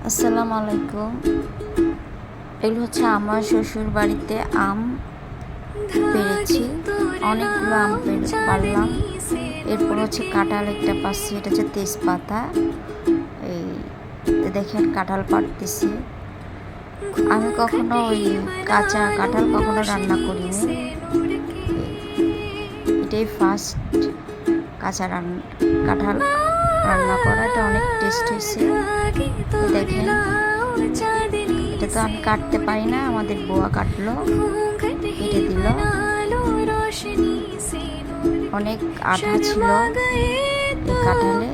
আসসালামু আলাইকুম। এগুলো হচ্ছে আমার শ্বশুর বাড়িতে আম পেড়েছি, অনেকগুলো আম পারলাম। এরপর হচ্ছে কাঁঠাল একটা পাচ্ছি, এটা হচ্ছে তেজপাতা। এই দেখেন কাঁঠাল পাড়তেছি। আমি কখনো ওই কাঁচা কাঁঠাল কখনো রান্না করিনি, এটাই ফার্স্ট কাঁচা কাঁঠাল রান্না করা। এটা অনেক টেস্ট হয়েছে। দেখেন, এটা তো আমি কাটতে পারি না, আমাদের বুয়া কাটলো, কেটে দিল। অনেক আঠা ছিল এই কাঁঠালে।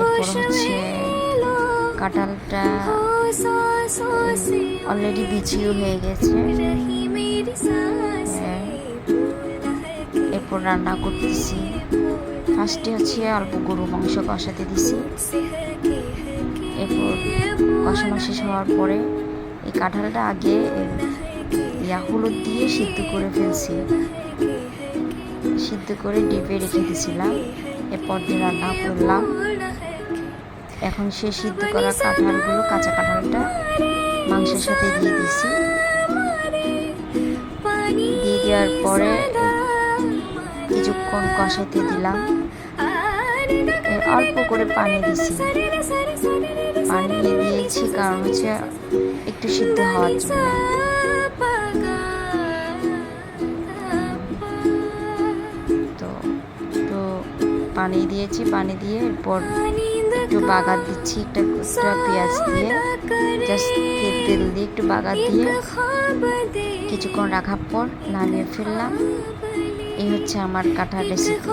এরপর হচ্ছে কাঁঠালটা অলরেডি বিচিও হয়ে গেছে। এরপর রান্না করতেছি। ফার্স্টে হচ্ছে অল্প গরু মাংস কষাতে দিছি। এরপর কষানো শেষ হওয়ার পরে এই কাঁঠালটা আগে হলুদ দিয়ে সিদ্ধ করে ফেলছি, সিদ্ধ করে ডিপে রেখে দিয়েছিলাম। এরপর দিয়ে রান্না করলাম। এখন সে সিদ্ধ করা কাঁঠালগুলো, কাঁচা কাঁঠালটা মাংসের সাথে দিয়ে দিছি। দিয়ে দেওয়ার পরে কিছুক্ষণ কষাইতে দিলাম। অল্প করে পানি দিছি, পানি দিয়েছি কারণ হচ্ছে একটু সিদ্ধ হওয়ার জন্য। তো একটু পানি দিয়েছি, পানি দিয়ে এরপর একটু বাগার দিচ্ছি, একটা পেঁয়াজ দিয়ে, জাস্ট তেল দিয়ে একটু বাগার দিয়ে কিছুক্ষণ রাখার পর নামিয়ে ফেললাম। এই হচ্ছে আমার কাঁঠাল রেসিপি।